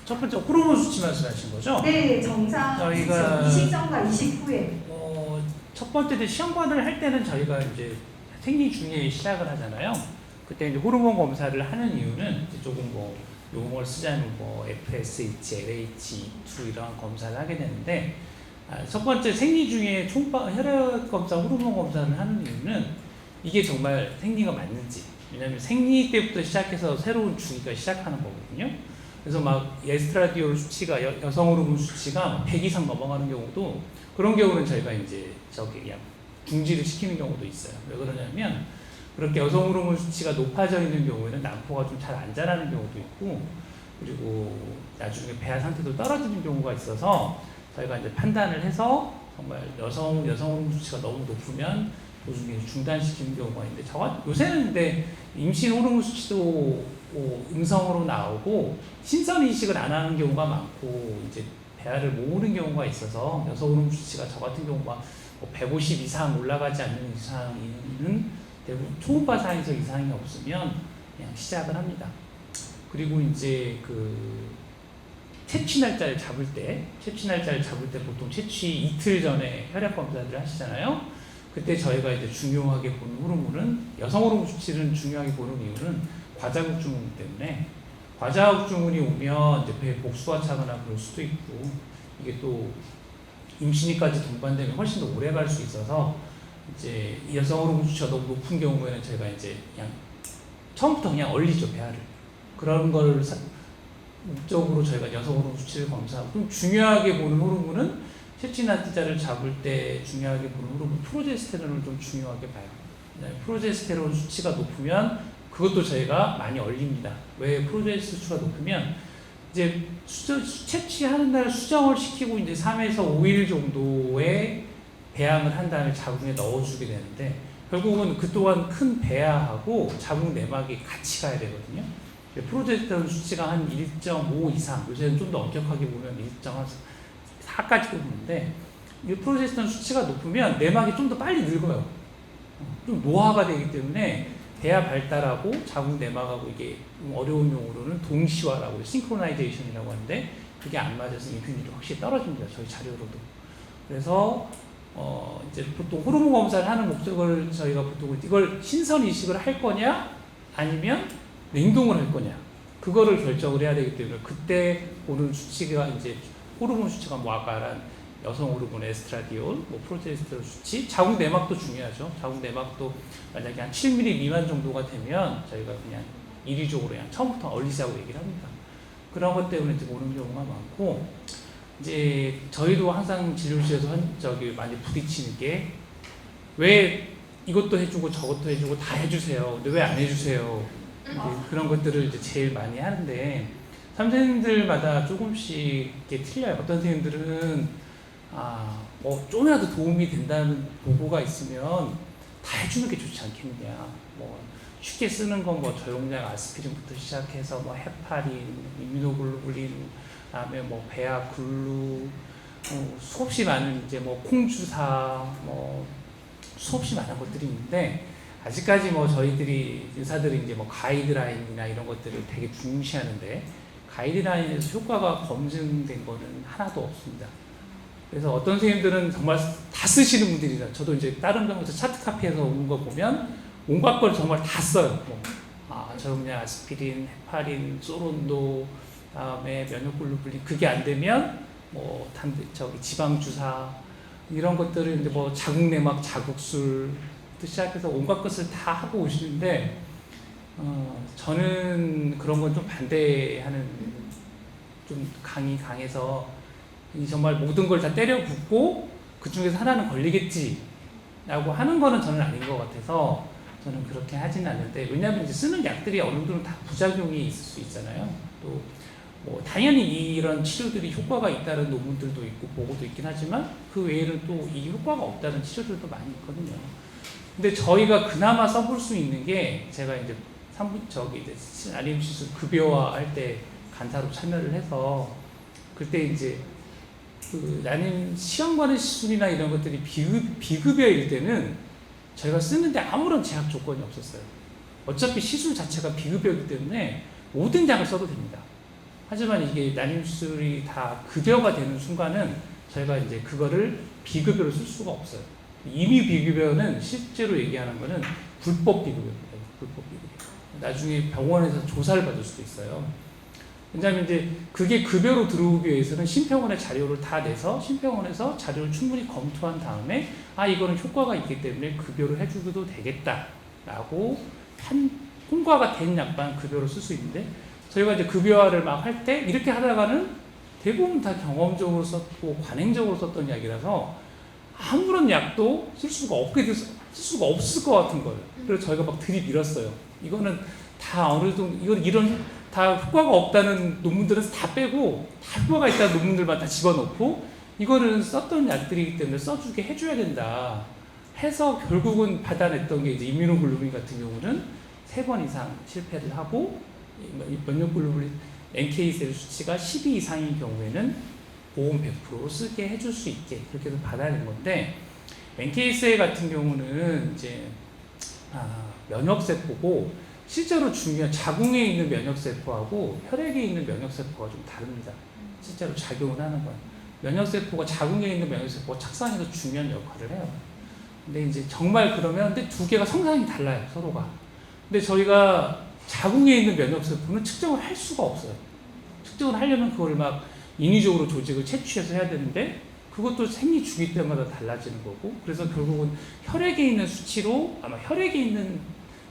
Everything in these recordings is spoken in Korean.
첫 번째 호르몬 수치 말씀하신 거죠? 네, 정상 저희가 이식 전과 이식 후에. 첫 번째 시험관을 할 때는 저희가 이제 생리 중에 시작을 하잖아요. 그때 이제 호르몬 검사를 하는 이유는 이제 조금 뭐 용어를 쓰자면 뭐 FSH, LH, E2 이런 검사를 하게 되는데, 첫 번째 생리 중에 혈액 검사, 호르몬 검사를 하는 이유는 이게 정말 생리가 맞는지. 왜냐하면 생리 때부터 시작해서 새로운 주기가 시작하는 거거든요. 그래서 막 에스트라디올 수치가 여성 호르몬 수치가 100 이상 넘어가는 경우도, 그런 경우는 저희가 이제 그냥 중지를 시키는 경우도 있어요. 왜 그러냐면 그렇게 여성 호르몬 수치가 높아져 있는 경우에는 남포가 좀 잘 안 자라는 경우도 있고, 그리고 나중에 배아 상태도 떨어지는 경우가 있어서 저희가 이제 판단을 해서 정말 여성 호르몬 수치가 너무 높으면 보증기를 중단시키는 경우가 있는데, 요새는 근데 임신 호르몬 수치도 음성으로 나오고 신선 이식을 안 하는 경우가 많고 이제 배아를 모으는 경우가 있어서 여성 호르몬 수치가 저 같은 경우가 150 이상 올라가지 않는 이상은 대부분 초음파 상에서 이상이 없으면 그냥 시작을 합니다. 그리고 이제 채취 날짜를 잡을 때 보통 채취 이틀 전에 혈액 검사를 하시잖아요. 그때 저희가 이제 중요하게 보는 호르몬은, 여성 호르몬 수치를 중요하게 보는 이유는 과자극 증후군 때문에, 과자극 증후군이 오면 이제 배에 복수가 차거나 그럴 수도 있고, 이게 또 임신이까지 동반되면 훨씬 더 오래 갈 수 있어서 이제 여성 호르몬 수치가 너무 높은 경우에는 저희가 이제 그냥 처음부터 그냥 얼리죠, 배아를. 그런 걸 목적으로 저희가 여성 호르몬 수치를 검사하고, 좀 중요하게 보는 호르몬은 채취 날짜를 잡을 때 중요하게 보는 호르몬 프로제스테론을 좀 중요하게 봐요. 프로제스테론 수치가 높으면 그것도 저희가 많이 얼립니다. 왜? 프로제스테론 수치가 높으면 이제 채취하는 날 수정을 시키고 이제 3에서 5일 정도의 배양을 한 다음에 자궁에 넣어주게 되는데, 결국은 그동안 큰 배아하고 자궁 내막이 같이 가야 되거든요. 프로제스테론 수치가 한 1.5 이상, 요새는 좀 더 엄격하게 보면 1.4까지도 보는데, 이 프로제스테론 수치가 높으면 내막이 좀 더 빨리 늙어요. 좀 노화가 되기 때문에 배아 발달하고 자궁 내막하고 이게 어려운 용어로는 동시화라고, 싱크로나이제이션이라고 하는데, 그게 안 맞아서 임신율이 확실히 떨어집니다, 저희 자료로도. 그래서 이제 보통 호르몬 검사를 하는 목적을 저희가 보통 이걸 신선 이식을 할 거냐 아니면 냉동을 할 거냐, 그거를 결정을 해야 되기 때문에, 그때 보는 수치가 이제 호르몬 수치가 뭐 아까 말한 여성 호르몬 에스트라디올, 뭐 프로제스테론 수치, 자궁 내막도 중요하죠. 자궁 내막도 만약에 한 7mm 미만 정도가 되면 저희가 그냥 이리적으로 그냥 처음부터 얼리자고 얘기를 합니다. 그런 것 때문에 이제 오는 경우가 많고, 이제 저희도 항상 진료실에서 많이 부딪히는 게, 왜 이것도 해주고 저것도 해주고 다 해주세요, 근데 왜 안 해주세요? 그런 것들을 이제 제일 많이 하는데, 선생님들마다 조금씩 이렇게 틀려요. 어떤 선생님들은 뭐 좀이라도 도움이 된다는 보고가 있으면 다 해주는 게 좋지 않겠느냐. 뭐 쉽게 쓰는 건 뭐 저용량 아스피린부터 시작해서 뭐 헤파린, 이뮤노글로불린, 그다음에 뭐 배아 글루, 수없이 많은 이제 뭐 콩주사, 뭐 수없이 많은 것들이 있는데, 아직까지 뭐 저희들이 의사들이 이제 뭐 가이드라인이나 이런 것들을 되게 중시하는데, 가이드라인에서 효과가 검증된 거는 하나도 없습니다. 그래서 어떤 선생님들은 정말 다 쓰시는 분들이라, 저도 이제 다른 병원에서 차트 카피해서 온 거 보면 온갖 걸 정말 다 써요. 저용량 아스피린, 헤파린, 소론도, 다음에 면역글로불린, 그게 안 되면 뭐 지방 주사, 이런 것들을 이제 뭐 자궁 내막 자극술부터 시작해서 온갖 것을 다 하고 오시는데, 저는 그런 건 좀 반대하는, 좀 강해서 정말 모든 걸 다 때려 붓고 그 중에서 하나는 걸리겠지라고 하는 거는 저는 아닌 것 같아서 저는 그렇게 하지는 않는데, 왜냐하면 이제 쓰는 약들이 어느 정도는 다 부작용이 있을 수 있잖아요. 또 뭐 당연히 이런 치료들이 효과가 있다는 논문들도 있고 보고도 있긴 하지만, 그 외에는 또 이 효과가 없다는 치료들도 많이 있거든요. 근데 저희가 그나마 써볼 수 있는 게, 제가 이제 난임 시술 급여화 할 때 간사로 참여를 해서, 그때 이제 난임 시험관의 시술이나 이런 것들이 비급여일 때는 저희가 쓰는데 아무런 제약 조건이 없었어요. 어차피 시술 자체가 비급여이기 때문에 모든 약을 써도 됩니다. 하지만 이게 난임술이 다 급여가 되는 순간은 저희가 이제 그거를 비급여로 쓸 수가 없어요. 이미 비급여는 실제로 얘기하는 거는 불법 비급여입니다. 불법 비급여. 나중에 병원에서 조사를 받을 수도 있어요. 왜냐하면 이제 그게 급여로 들어오기 위해서는 심평원의 자료를 다 내서 심평원에서 자료를 충분히 검토한 다음에 이거는 효과가 있기 때문에 급여를 해주도 되겠다라고 통과가 된 약만 급여로 쓸 수 있는데 저희가 이제 급여화를 막 할 때 이렇게 하다가는 대부분 다 경험적으로 썼고 관행적으로 썼던 약이라서 아무런 약도 쓸 수가 없을 것 같은 거예요. 그래서 저희가 막 들이밀었어요. 이거는 다 어느 정도 이런 다 효과가 없다는 논문들은 다 빼고 다 효과가 있다는 논문들만 다 집어넣고 이거는 썼던 약들이기 때문에 써주게 해줘야 된다 해서 결국은 받아냈던 게 이제 이뮤노글로불린 같은 경우는 3번 이상 실패를 하고 면역글로불린 NK셀 수치가 12 이상인 경우에는 보험 100% 쓰게 해줄 수 있게 그렇게 해서 받아낸 건데 NK셀 같은 경우는 이제 면역세포고 실제로 중요한 자궁에 있는 면역세포하고 혈액에 있는 면역세포가 좀 다릅니다. 실제로 작용을 하는 건 면역세포가 자궁에 있는 면역세포가 착상해서 중요한 역할을 해요. 근데 이제 정말 그러면 근데 두 개가 성상이 달라요 서로가. 근데 저희가 자궁에 있는 면역세포는 측정을 할 수가 없어요. 측정을 하려면 그걸 막 인위적으로 조직을 채취해서 해야 되는데 그것도 생리 주기 때마다 달라지는 거고 그래서 결국은 혈액에 있는 수치로 아마 혈액에 있는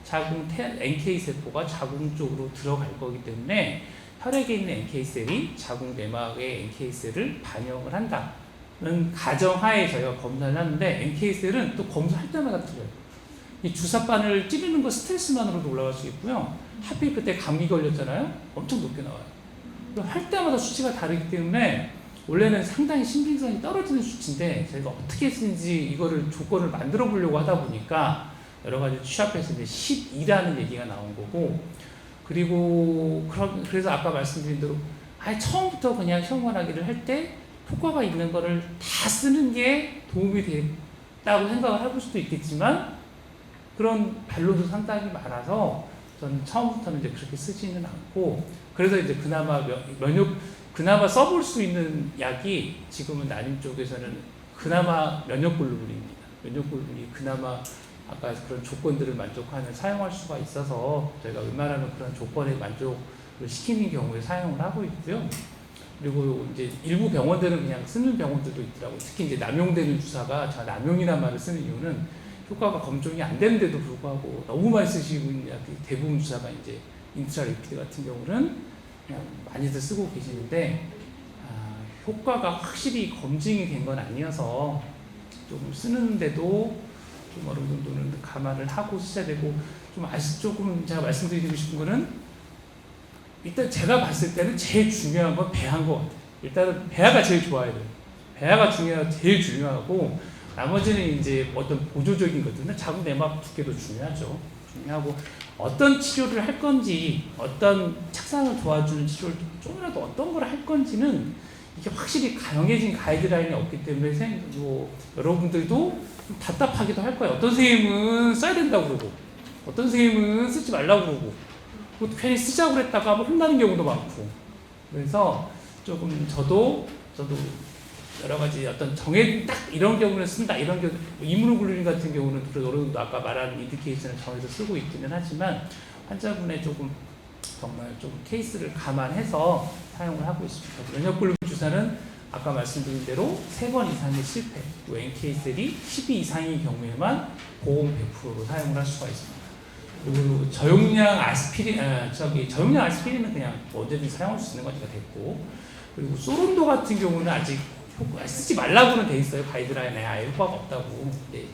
자궁 NK세포가 자궁 쪽으로 들어갈 거기 때문에 혈액에 있는 NK셀이 자궁 내막의 NK셀을 반영을 한다는 가정하에 저희가 검사를 하는데 NK셀은 또 검사할 때마다 틀려요. 이 주사바늘 찌르는 거 스트레스만으로도 올라갈 수 있고요. 하필 그때 감기 걸렸잖아요. 엄청 높게 나와요. 할 때마다 수치가 다르기 때문에 원래는 상당히 신빙성이 떨어지는 수치인데 저희가 어떻게 쓰는지 이거를 조건을 만들어 보려고 하다 보니까 여러 가지 취합해서 이제 12라는 얘기가 나온 거고 그리고 그래서 아까 말씀드린 대로 처음부터 그냥 시험관하기를 할 때 효과가 있는 거를 다 쓰는 게 도움이 됐다고 생각을 해볼 수도 있겠지만 그런 반론도 상당히 많아서 저는 처음부터는 이제 그렇게 쓰지는 않고 그래서 이제 그나마 써볼 수 있는 약이 지금은 난임 쪽에서는 그나마 면역글로불린입니다. 면역글로불이 그나마 아까 그런 조건들을 만족하는 사용할 수가 있어서 저희가 웬만하면 그런 조건에 만족을 시키는 경우에 사용을 하고 있고요. 그리고 이제 일부 병원들은 그냥 쓰는 병원들도 있더라고요. 특히 이제 남용되는 주사가 제가 남용이라는 말을 쓰는 이유는 효과가 검증이 안 되는데도 불구하고 너무 많이 쓰시고 있는 약이 대부분 주사가 이제 인트라리피드 같은 경우는 그냥 많이들 쓰고 계시는데 효과가 확실히 검증이 된 건 아니어서 조금 쓰는데도 좀 어느 정도는 감안을 하고 쓰셔야 되고 조금 제가 말씀드리고 싶은 거는 일단 제가 봤을 때는 제일 중요한 건 배아인 것 같아요. 일단은 배아가 제일 좋아야 돼요. 배아가 제일 중요하고 나머지는 이제 어떤 보조적인 것들은 자궁 내막 두께도 중요하고 어떤 치료를 할 건지 어떤 착상을 도와주는 치료를 조금이라도 어떤 걸 할 건지는 이게 확실히 정해진 가이드라인이 없기 때문에 여러분들도 좀 답답하기도 할 거예요. 어떤 선생님은 써야 된다고 그러고 어떤 선생님은 쓰지 말라고 그러고 괜히 쓰자고 그랬다가 혼나는 경우도 많고 그래서 조금 저도 여러 가지 어떤 정해진 딱 이런 경우는 쓴다 이런 경우 이뮤노글로불린 같은 경우는 여러분도 아까 말한 인디케이션을 정해서 쓰고 있기는 하지만 환자분의 조금 정말 좀 케이스를 감안해서 사용을 하고 있습니다. 면역글로불린 주사는 아까 말씀드린 대로 3번 이상의 실패, 또 NK셀이 12 이상인 경우에만 보험 100%로 사용을 할 수가 있습니다. 그리고 저용량 아스피린은 그냥 언제든지 사용할 수 있는 거니까 됐고, 그리고 소론도 같은 경우는 아직 쓰지 말라고는 돼 있어요. 가이드라인에 아예 효과가 없다고. 네.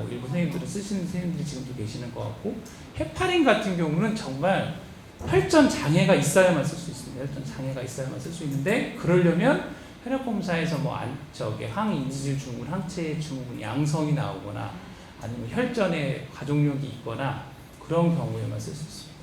일부 선생님들은 쓰시는 선생님들이 지금도 계시는 것 같고, 헤파린 같은 경우는 정말 혈전 장애가 있어야만 쓸 수 있습니다. 혈전 장애가 있어야만 쓸 수 있는데 그러려면 혈액 검사에서 항인지질 증후군, 항체 증후군 양성이 나오거나 아니면 혈전에 가족력이 있거나 그런 경우에만 쓸 수 있습니다.